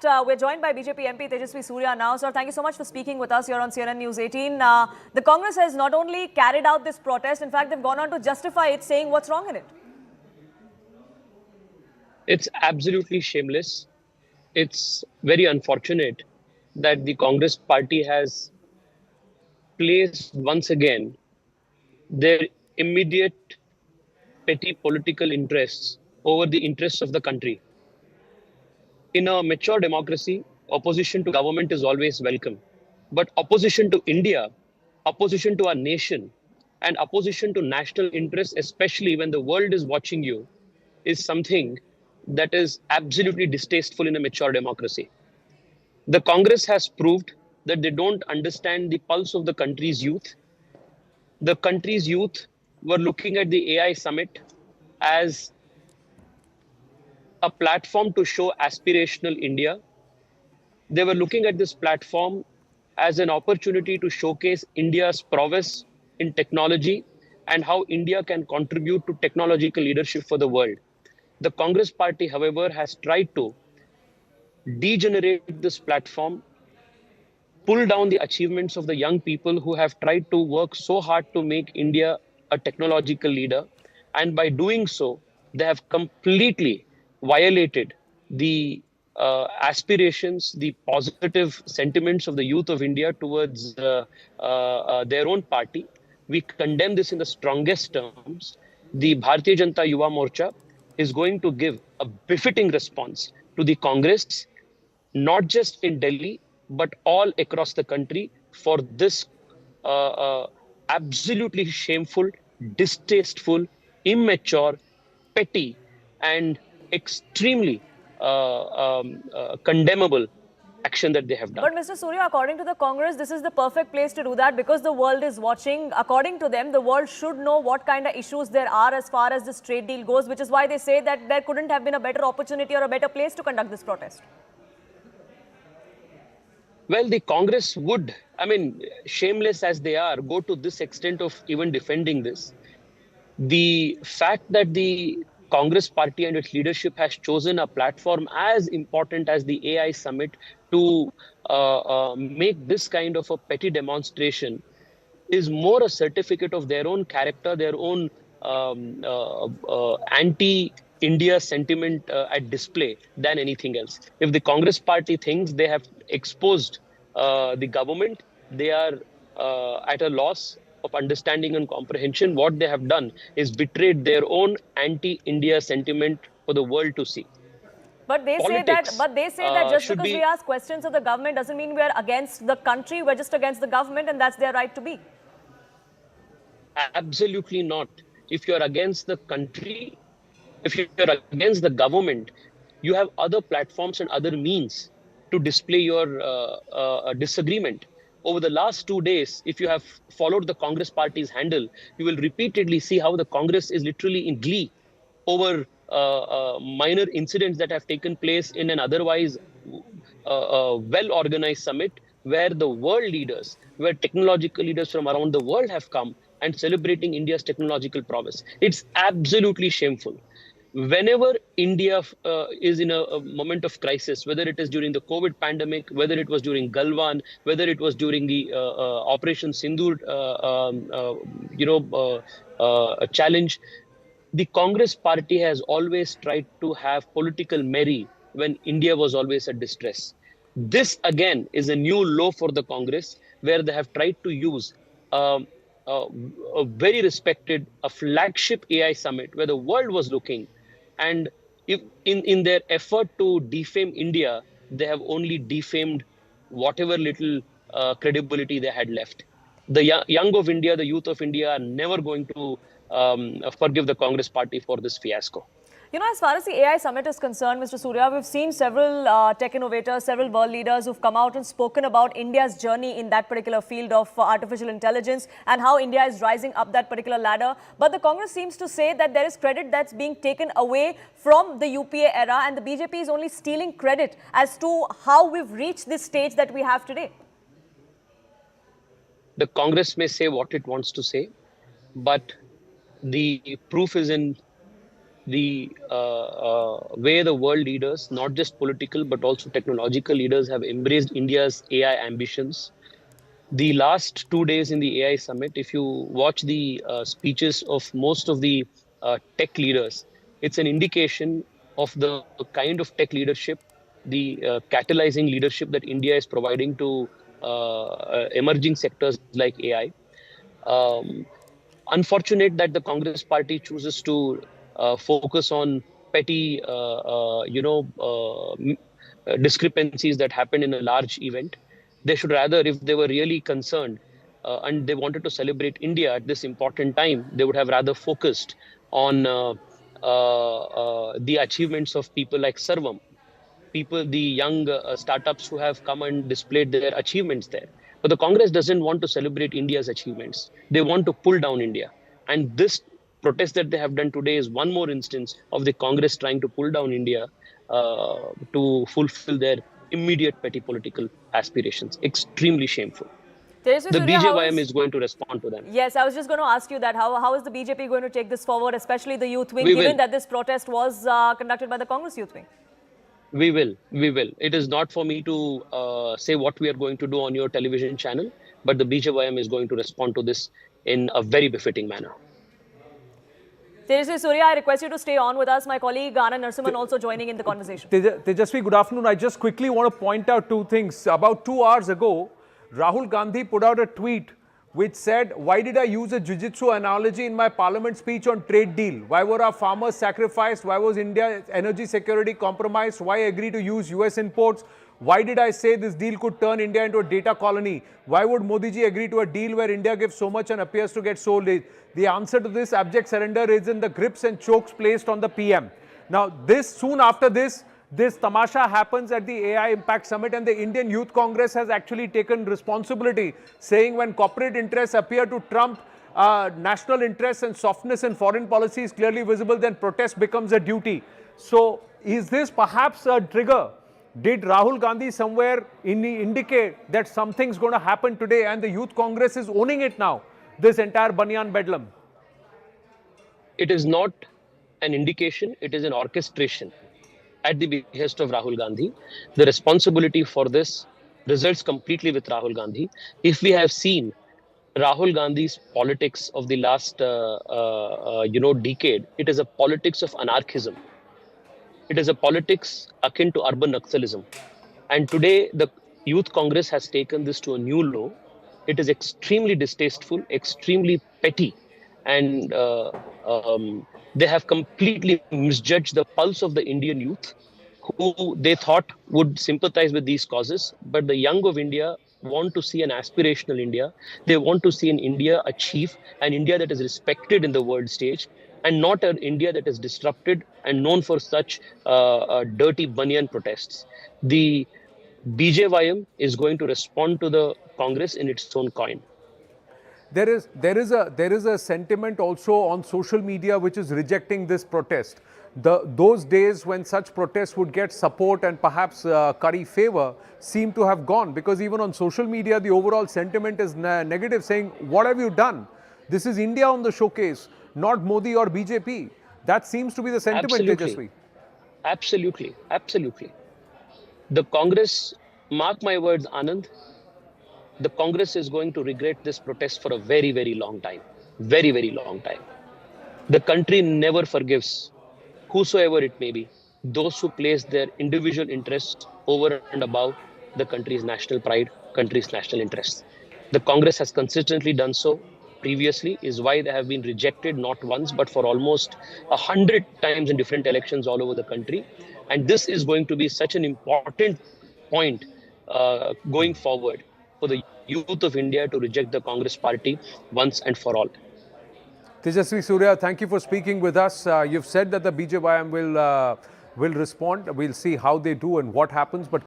fact, we're joined by BJP MP Tejasvi Surya now. Sir, thank you so much for speaking with us here on CNN News 18. The Congress has not only carried out this protest, in fact, they've gone on to justify it, saying what's wrong in it. It's absolutely shameless. It's very unfortunate that the Congress party has placed once again their immediate petty political interests over the interests of the country. In a mature democracy, opposition to government is always welcome. But opposition to India, opposition to our nation, and opposition to national interests, especially when the world is watching you, is something that is absolutely distasteful in a mature democracy. The Congress has proved that they don't understand the pulse of the country's youth. The country's youth were looking at the AI summit as a platform to show aspirational India. They were looking at this platform as an opportunity to showcase India's prowess in technology and how India can contribute to technological leadership for the world. The Congress party, however, has tried to degenerate this platform, pull down the achievements of the young people who have tried to work so hard to make India a technological leader. And by doing so, they have completely violated the aspirations, the positive sentiments of the youth of India towards their own party. We condemn this in the strongest terms. The Bharatiya Janata Yuva Morcha is going to give a befitting response to the Congress, not just in Delhi, but all across the country for this absolutely shameful, distasteful, immature, petty, and extremely condemnable action that they have done. But Mr. Surya, according to the Congress, this is the perfect place to do that because the world is watching. According to them, the world should know what kind of issues there are as far as this trade deal goes, which is why they say that there couldn't have been a better opportunity or a better place to conduct this protest. Well, the Congress would, shameless as they are, go to this extent of even defending this. The fact that the Congress party and its leadership has chosen a platform as important as the AI summit to make this kind of a petty demonstration is more a certificate of their own character, their own anti-India sentiment at display than anything else. If the Congress party thinks they have exposed the government, they are at a loss of understanding and comprehension. What they have done is betrayed their own anti-India sentiment for the world to see. But they say that just because we ask questions of the government doesn't mean we are against the country. We're just against the government, and that's their right to be. Absolutely not. If you're against the country, if you're against the government, you have other platforms and other means to display your disagreement. Over the last 2 days, if you have followed the Congress party's handle, you will repeatedly see how the Congress is literally in glee over minor incidents that have taken place in an otherwise well-organized summit where the world leaders, where technological leaders from around the world have come and celebrating India's technological prowess. It's absolutely shameful. Whenever India is in a moment of crisis, whether it is during the COVID pandemic, whether it was during Galwan, whether it was during the Operation Sindoor, challenge, the Congress party has always tried to have political merry when India was always at distress. This again is a new low for the Congress, where they have tried to use a very respected, a flagship AI summit where the world was looking. And if in their effort to defame India, they have only defamed whatever little credibility they had left. The young of India, the youth of India are never going to forgive the Congress party for this fiasco. You know, as far as the AI summit is concerned, Mr. Surya, we've seen several tech innovators, several world leaders who've come out and spoken about India's journey in that particular field of artificial intelligence and how India is rising up that particular ladder. But the Congress seems to say that there is credit that's being taken away from the UPA era and the BJP is only stealing credit as to how we've reached this stage that we have today. The Congress may say what it wants to say, but the proof is in the way the world leaders, not just political but also technological leaders, have embraced India's AI ambitions. The last 2 days in the AI summit, if you watch the speeches of most of the tech leaders, it's an indication of the kind of tech leadership, the catalyzing leadership that India is providing to emerging sectors like AI. Um, Unfortunate that the Congress party chooses to focus on petty, discrepancies that happened in a large event. They should rather, if they were really concerned and they wanted to celebrate India at this important time, they would have rather focused on the achievements of people like Sarvam, people, the young startups who have come and displayed their achievements there. But the Congress doesn't want to celebrate India's achievements. They want to pull down India. And this protest that they have done today is one more instance of the Congress trying to pull down India to fulfill their immediate petty political aspirations. Extremely shameful. Tejasvi The Surya, how BJYM is... is going to respond to them. Yes, I was just going to ask you that. How is the BJP going to take this forward, especially the youth wing, We given will. that this protest was conducted by the Congress youth wing? We will. We will. It is not for me to say what we are going to do on your television channel, but the BJYM is going to respond to this in a very befitting manner. Tejasvi Surya, I request you to stay on with us. My colleague Anand Narasimhan also joining in the conversation. Tejasvi, good afternoon. I just quickly want to point out two things. About 2 hours ago, Rahul Gandhi put out a tweet which said, "Why did I use a jiu-jitsu analogy in my parliament speech on trade deal? Why were our farmers sacrificed? Why was India's energy security compromised? Why agree to use US imports? Why did I say this deal could turn India into a data colony? Why would Modi ji agree to a deal where India gives so much and appears to get so little?" The answer to this abject surrender is in the grips and chokes placed on the PM. Now, soon after this tamasha happens at the AI Impact Summit, and the Indian Youth Congress has actually taken responsibility, saying when corporate interests appear to trump national interests and softness in foreign policy is clearly visible, then protest becomes a duty. So, is this perhaps a trigger? Did Rahul Gandhi somewhere indicate that something's going to happen today, and the Youth Congress is owning it now, this entire Banyan Bedlam? It is not an indication, it is an orchestration at the behest of Rahul Gandhi. The responsibility for this results completely with Rahul Gandhi. If we have seen Rahul Gandhi's politics of the last decade, it is a politics of anarchism. It is a politics akin to urban Naxalism. And today, the Youth Congress has taken this to a new low. It is extremely distasteful, extremely petty, and they have completely misjudged the pulse of the Indian youth, who they thought would sympathize with these causes. But the young of India want to see an aspirational India. They want to see an India achieve, an India that is respected in the world stage, and not an India that is disrupted and known for such dirty banyan protests. The BJYM is going to respond to the Congress in its own coin. There is a sentiment also on social media which is rejecting this protest. Those days when such protests would get support and perhaps curry favor seem to have gone, because even on social media the overall sentiment is negative, saying, "What have you done? This is India on the showcase, not Modi or BJP." That seems to be the sentiment, Tejasvi. Absolutely. Absolutely. The Congress, mark my words, Anand, the Congress is going to regret this protest for a very, very long time. Very, very long time. The country never forgives, whosoever it may be, those who place their individual interests over and above the country's national pride, country's national interests. The Congress has consistently done so previously, is why they have been rejected not once, but for almost 100 times in different elections all over the country. And this is going to be such an important point going forward for the youth of India to reject the Congress party once and for all. Tejasvi Surya, thank you for speaking with us. You've said that the BJYM will respond. We'll see how they do and what happens. But